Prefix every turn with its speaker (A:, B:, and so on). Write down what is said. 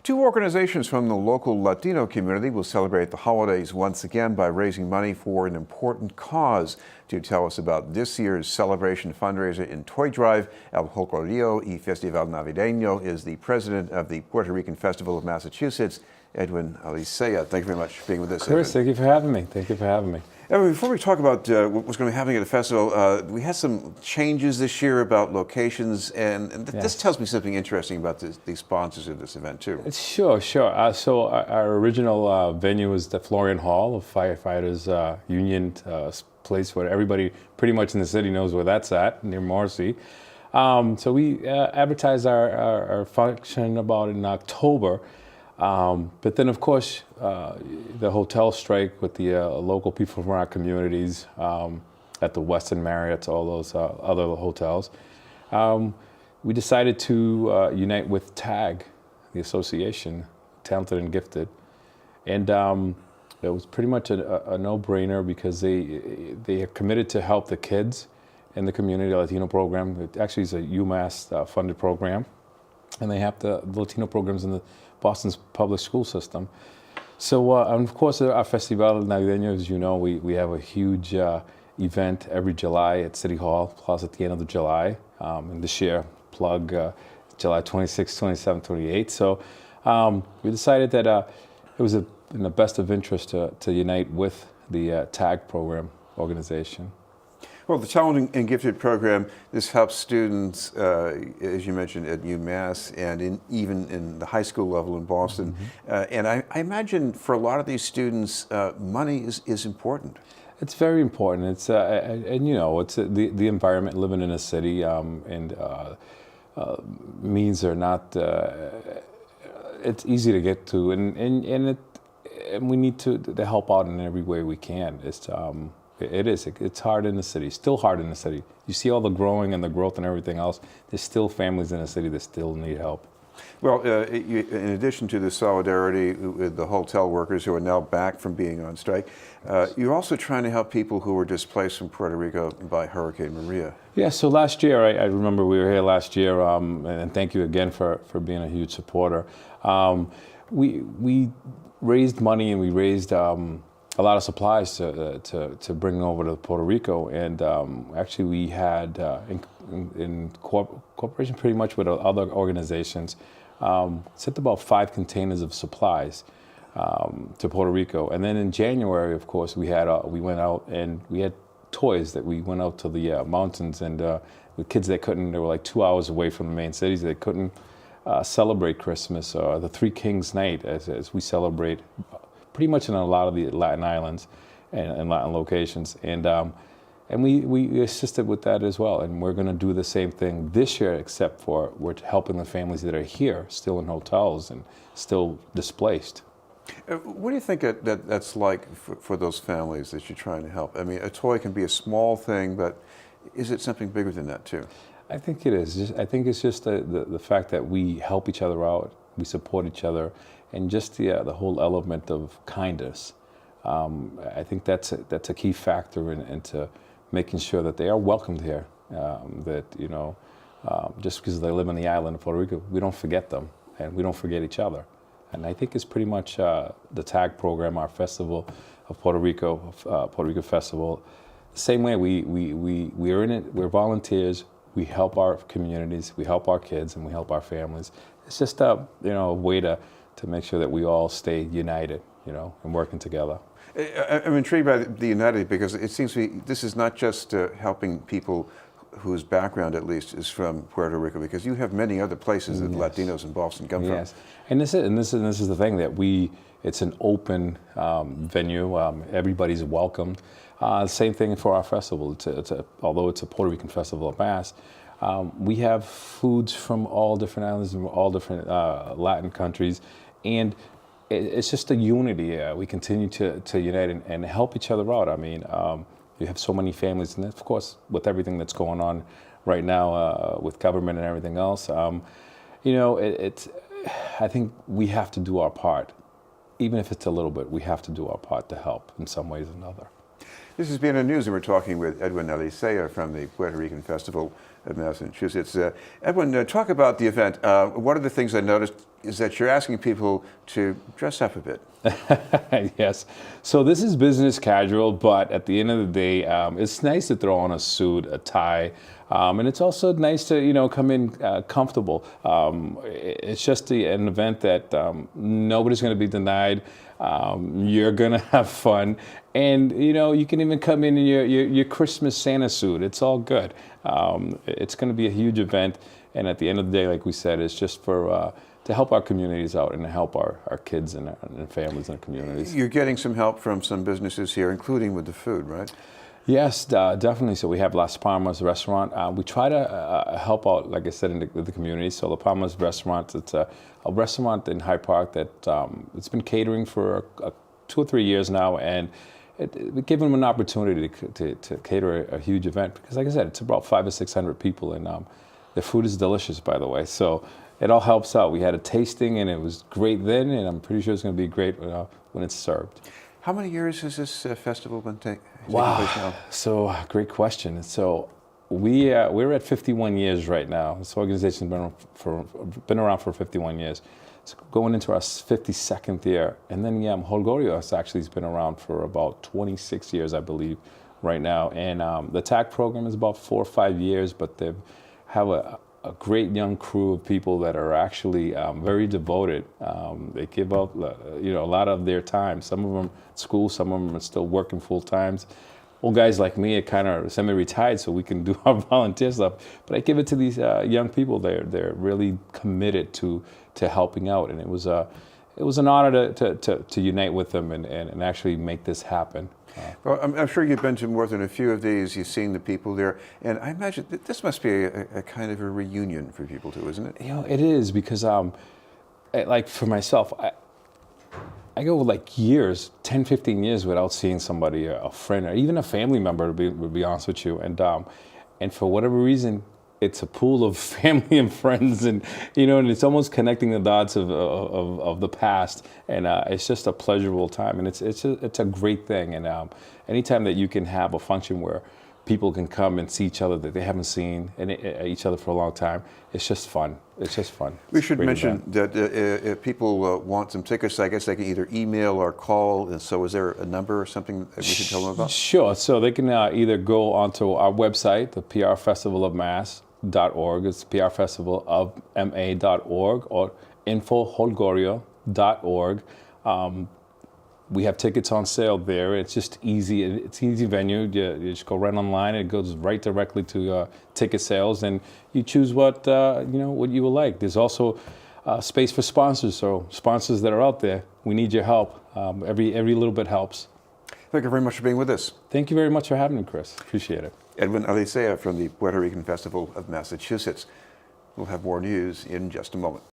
A: Two organizations from the local Latino community will celebrate the holidays once again by raising money for an important cause. To tell us about this year's celebration fundraiser and toy drive, El Jolgorio y Festival Navideño is the president of the Puerto Rican Festival of Massachusetts, Edwin Alicea. Thank you very much for being with us,
B: Chris, thank you for having me. Thank you for having me.
A: Edwin, before we talk about what's going to be happening at the festival, we had some changes this year about locations, and this tells me something interesting about the sponsors of this event, too.
B: Sure. So our original venue was the Florian Hall of Firefighters Union, place where everybody pretty much in the city knows where that's at, near Marcy. So we advertised our function about in October. But then, of course, the hotel strike with the local people from our communities at the Westin Marriott, all those other hotels, we decided to unite with TAG, the association, Talented and Gifted. And it was pretty much a no-brainer because they are committed to help the kids in the community Latino program. It actually is a UMass funded program. And they have the Latino programs in the Boston's public school system. So, and of course, our Festival Navideño, as you know, we have a huge event every July at City Hall, plus at the end of the July. And this year, plug July 26, 27, 28. So we decided that it was in the best of interest to unite with the TAG program organization.
A: Well, the Talented and Gifted program, this helps students, as you mentioned, at UMass and even in the high school level in Boston. Mm-hmm. And I imagine for a lot of these students, money is important. It's very important. It's
B: and you know, it's the environment, living in a city, and means are not. It's easy to get to, and we need to help out in every way we can. It's hard in the city, still hard in the city. You see all the growing and the growth and everything else, there's still families in the city that still need help.
A: Well, in addition to the solidarity with the hotel workers who are now back from being on strike, you're also trying to help people who were displaced from Puerto Rico by Hurricane Maria.
B: Yeah, so last year, I remember we were here last year, and thank you again for being a huge supporter. We raised money and we raised a lot of supplies to bring over to Puerto Rico, and actually we had in cooperation pretty much with other organizations, sent about 5 containers of supplies to Puerto Rico. And then in January, of course, we went out and we had toys that we went out to the mountains, and the kids that couldn't, they were like 2 hours away from the main cities, they couldn't celebrate Christmas or the Three Kings Night as we celebrate pretty much in a lot of the Latin islands and Latin locations, and we assisted with that as well. And we're going to do the same thing this year, except for we're helping the families that are here, still in hotels and still displaced.
A: What do you think that's like for those families that you're trying to help? I mean, a toy can be a small thing, but is it something bigger than that too?
B: I think it is. I think it's just the fact that we help each other out, we support each other, and just the whole element of kindness. I think that's a key factor into making sure that they are welcomed here. That just because they live on the island of Puerto Rico, we don't forget them, and we don't forget each other. And I think it's pretty much the TAG program, our festival of Puerto Rico, Puerto Rico Festival. The same way we are in it. We're volunteers. We help our communities. We help our kids, and we help our families. It's just a way to make sure that we all stay united, and working together.
A: I'm intrigued by the United because it seems to me this is not just helping people whose background, at least, is from Puerto Rico, because you have many other places that Latinos in Boston come from.
B: Yes, and this is the thing that it's an open venue. Everybody's welcomed. Same thing for our festival. Although it's a Puerto Rican festival of mass, we have foods from all different islands, from all different Latin countries, and it's just a unity. We continue to unite and help each other out. I mean, you have so many families, and of course, with everything that's going on right now with government and everything else, I think we have to do our part. Even if it's a little bit, we have to do our part to help in some ways or another.
A: This has been BNN News, and we're talking with Edwin Alicea from the Puerto Rican Festival of Massachusetts. Edwin, talk about the event. One of the things I noticed is that you're asking people to dress up a bit.
B: Yes. So this is business casual, but at the end of the day, it's nice to throw on a suit, a tie, and it's also nice to come in comfortable. It's just an event that nobody's going to be denied. You're going to have fun, and you can even come in your Christmas Santa suit. It's all good. It's going to be a huge event, and at the end of the day, like we said, it's just for to help our communities out and to help our kids and families and communities.
A: You're getting some help from some businesses here, including with the food, right?
B: Yes, definitely. So we have Las Palmas restaurant. We try to help out, like I said, in the community. So La Palmas restaurant, it's a restaurant in Hyde Park that it's been catering for 2 or 3 years now, and it gave them an opportunity to cater a huge event because, like I said, it's about 500 or 600 people, and the food is delicious, by the way. So it all helps out. We had a tasting, and it was great then, and I'm pretty sure it's going to be great when it's served.
A: How many years has this festival been taking place now?
B: So great question. So we're at 51 years right now. This organization's been around for 51 years. It's going into our 52nd year, and then Jolgorio has actually been around for about 26 years, I believe, right now. And the TAC program is about 4 or 5 years, but they have a great young crew of people that are actually very devoted. They give up, a lot of their time. Some of them at school, some of them are still working full times. Old guys like me are kind of semi-retired, so we can do our volunteer stuff. But I give it to these young people. They're really committed to helping out, and it was an honor to unite with them and actually make this happen.
A: Well, I'm sure you've been to more than a few of these. You've seen the people there, and I imagine that this must be a kind of a reunion for people too, isn't it?
B: It is because, like for myself, I go like years, 10, 15 years without seeing somebody, a friend, or even a family member, to be honest with you, and for whatever reason, it's a pool of family and friends, and and it's almost connecting the dots of the past, and it's just a pleasurable time, and it's a great thing, and anytime that you can have a function where people can come and see each other that they haven't seen and each other for a long time, it's just fun. It's just fun.
A: We should mention that if people want some tickets, I guess they can either email or call. And so, is there a number or something that we should tell them about?
B: Sure. So they can either go onto our website, the prfestivalofmass.org. It's prfestivalofma.org, or info.jolgorio.org. We have tickets on sale there. It's just easy. It's an easy venue. You just go right online. It goes right directly to ticket sales, and you choose what what you would like. There's also space for sponsors. So sponsors that are out there, we need your help. Every little bit helps.
A: Thank you very much for being with us.
B: Thank you very much for having me, Chris. Appreciate it.
A: Edwin Alicea from the Puerto Rican Festival of Massachusetts. We'll have more news in just a moment.